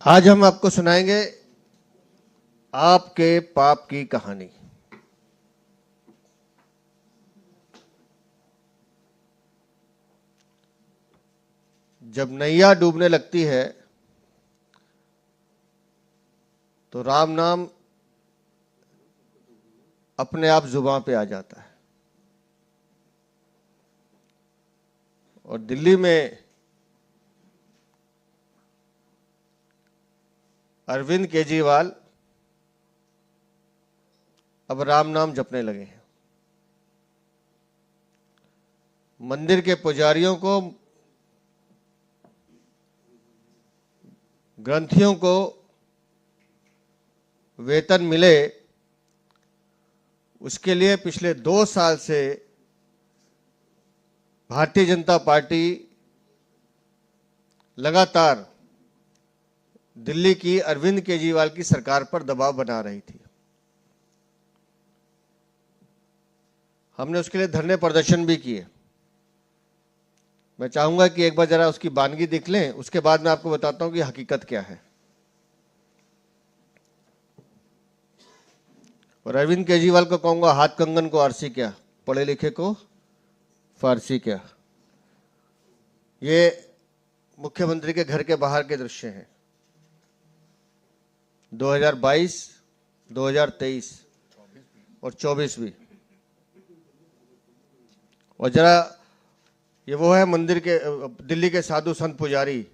आज हम आपको सुनाएंगे आपके पाप की कहानी। जब नैया डूबने लगती है तो राम नाम अपने आप जुबान पे आ जाता है। और दिल्ली में अरविंद केजरीवाल अब राम नाम जपने लगे हैं। मंदिर के पुजारियों को, ग्रंथियों को वेतन मिले, उसके लिए पिछले 2 साल से भारतीय जनता पार्टी लगातार दिल्ली की अरविंद केजरीवाल की सरकार पर दबाव बना रही थी। हमने उसके लिए धरने प्रदर्शन भी किए। मैं चाहूंगा कि एक बार जरा उसकी बानगी देख लें, उसके बाद मैं आपको बताता हूं कि हकीकत क्या है। और अरविंद केजरीवाल को कहूंगा, हाथ कंगन को आरसी क्या, पढ़े लिखे को फारसी क्या। ये मुख्यमंत्री के घर के बाहर के दृश्य हैं। 2022, 2023 और 24 भी। और जरा ये वो है मंदिर के, दिल्ली के साधु संत पुजारी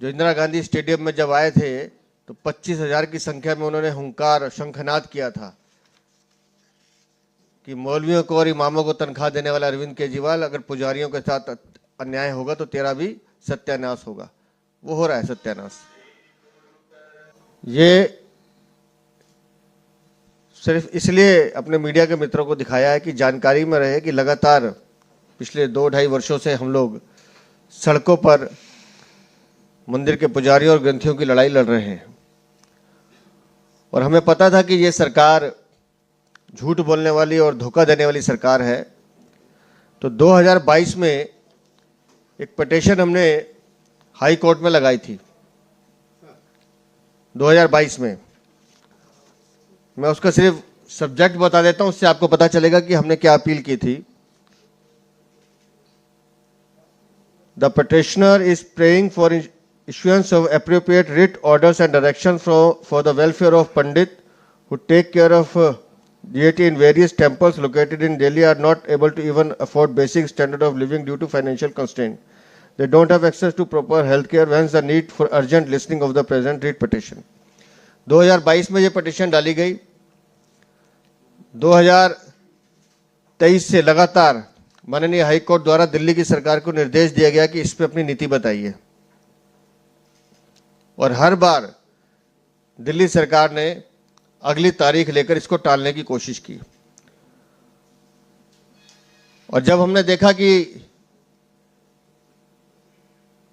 जो इंदिरा गांधी स्टेडियम में जब आए थे तो 25,000 की संख्या में उन्होंने हुंकार शंखनाद किया था कि मौलवियों को और इमामों को तनख्वाह देने वाला अरविंद केजरीवाल, अगर पुजारियों के साथ अन्याय होगा तो तेरा भी सत्यानाश होगा। वो हो रहा है सत्यानाश। ये सिर्फ इसलिए अपने मीडिया के मित्रों को दिखाया है कि जानकारी में रहे कि लगातार पिछले 2-2.5 वर्षों से हम लोग सड़कों पर मंदिर के पुजारियों और ग्रंथियों की लड़ाई लड़ रहे हैं। और हमें पता था कि ये सरकार झूठ बोलने वाली और धोखा देने वाली सरकार है। तो 2022 में एक पिटीशन हमने हाई कोर्ट में लगाई थी। 2022 में मैं उसका सिर्फ सब्जेक्ट बता देता हूं, उससे आपको पता चलेगा कि हमने क्या अपील की थी। The petitioner is praying for issuance of appropriate writ orders and direction for the welfare of Pandit who take care of deity in various temples located in Delhi are not able to even afford basic standard of living due to financial constraint. They don't have access to proper health care, hence the need for urgent listening of the present writ petition. 2022 में ये petition डाली गई। 2023 से लगातार माननीय high court द्वारा दिल्ली की सरकार को निर्देश दिया गया कि इस पे अपनी नीति बताइए। और हर बार दिल्ली सरकार ने अगली तारीख लेकर इसको टालने की कोशिश की। और जब हमने देखा कि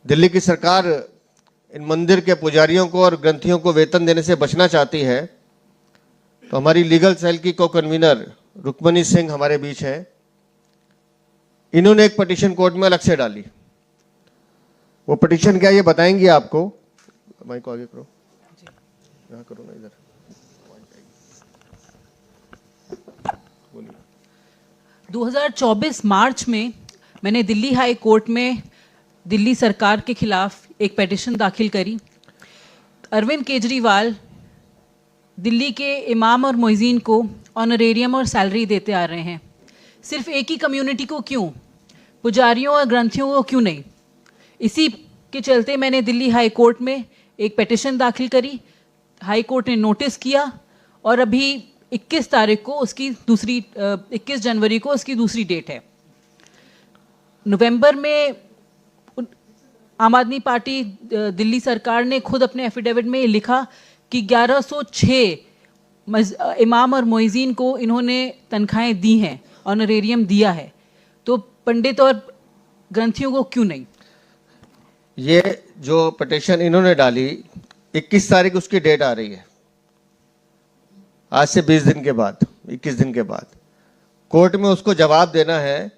दिल्ली की सरकार इन मंदिर के पुजारियों को और ग्रंथियों को वेतन देने से बचना चाहती है, तो हमारी लीगल सेल की को कन्वीनर रुक्मणी सिंह हमारे बीच हैं। इन्होंने एक पिटीशन कोर्ट में अलग से डाली। वो पिटीशन क्या, ये बताएंगे आपको। माइक को आगे करो, यहाँ करो ना, इधर 2024 मार्च में मैंने दिल्ली हाई कोर्ट में दिल्ली सरकार के खिलाफ एक पिटीशन दाखिल करी। अरविंद केजरीवाल दिल्ली के इमाम और मुइज़ीन को ऑनरेरियम और सैलरी देते आ रहे हैं। सिर्फ एक ही कम्युनिटी को क्यों, पुजारियों और ग्रंथियों को क्यों नहीं? इसी के चलते मैंने दिल्ली हाई कोर्ट में एक पिटीशन दाखिल करी। हाई कोर्ट ने नोटिस किया और अभी 21 तारीख को उसकी 21 जनवरी को उसकी दूसरी डेट है। नवंबर में आम आदमी पार्टी दिल्ली सरकार ने खुद अपने एफिडेविट में लिखा कि 1106 इमाम और मुइज़ीन को इन्होंने तनख्वाहें दी हैं, ऑनरेरियम दिया है, तो पंडित और ग्रंथियों को क्यों नहीं? ये जो पिटीशन इन्होंने डाली 21 तारीख उसकी डेट आ रही है। आज से 20 दिन के बाद, 21 दिन के बाद कोर्ट में उसको जवाब देना है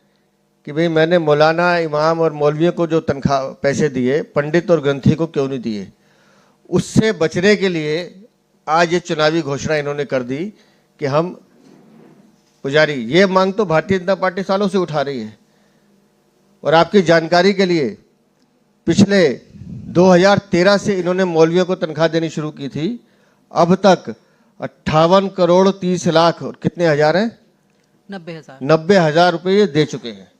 कि भाई मैंने मौलाना, इमाम और मौलवियों को जो तनख्वाह पैसे दिए, पंडित और ग्रंथी को क्यों नहीं दिए। उससे बचने के लिए आज ये चुनावी घोषणा इन्होंने कर दी कि हम पुजारी, ये मांग तो भारतीय जनता पार्टी सालों से उठा रही है। और आपकी जानकारी के लिए पिछले 2013 से इन्होंने मौलवियों को तनख्वाह देनी शुरू की थी। अब तक 58 करोड़ 30 लाख और कितने हजार हैं, 90,000 रुपये दे चुके हैं।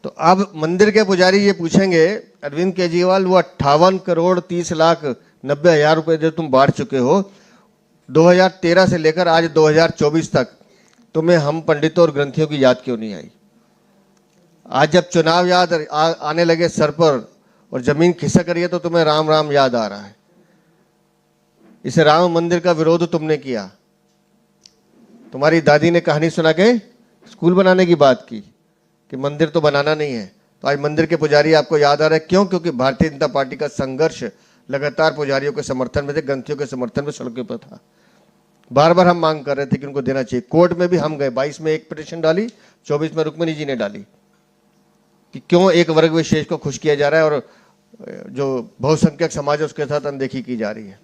तो अब मंदिर के पुजारी ये पूछेंगे अरविंद केजरीवाल, वो 58 करोड़ 30 लाख 90,000 रुपये जो तुम बांट चुके हो 2013 से लेकर आज 2024 तक, तुम्हें हम पंडितों और ग्रंथियों की याद क्यों नहीं आई। आज जब चुनाव याद आने लगे सर पर और जमीन खिसक रही है तो तुम्हें राम राम याद आ रहा है। इस राम मंदिर का विरोध तुमने किया। तुम्हारी दादी ने कहानी सुना के स्कूल बनाने की बात की कि मंदिर तो बनाना नहीं है। तो आज मंदिर के पुजारी आपको याद आ रहे हैं, क्यों? क्योंकि भारतीय जनता पार्टी का संघर्ष लगातार पुजारियों के समर्थन में थे, ग्रंथियों के समर्थन में सड़कों पर था। बार बार हम मांग कर रहे थे कि उनको देना चाहिए। कोर्ट में भी हम गए, 22 में एक पिटीशन डाली, 24 में रुक्मिणी जी ने डाली कि क्यों एक वर्ग विशेष को खुश किया जा रहा है और जो बहुसंख्यक समाज है उसके साथ अनदेखी की जा रही है।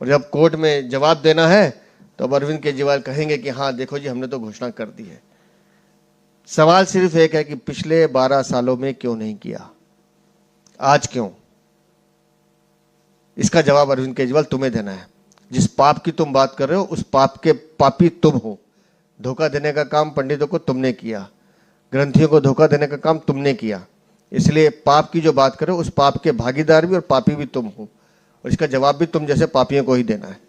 और जब कोर्ट में जवाब देना है तो अब अरविंद केजरीवाल कहेंगे कि हाँ देखो जी हमने तो घोषणा कर दी है। सवाल सिर्फ एक है कि पिछले 12 सालों में क्यों नहीं किया, आज क्यों? इसका जवाब अरविंद केजरीवाल तुम्हें देना है। जिस पाप की तुम बात कर रहे हो उस पाप के पापी तुम हो। धोखा देने का काम पंडितों को तुमने किया, ग्रंथियों को धोखा देने का काम तुमने किया। इसलिए पाप की जो बात करो उस पाप के भागीदार भी और पापी भी तुम हो, और इसका जवाब भी तुम जैसे पापियों को ही देना है।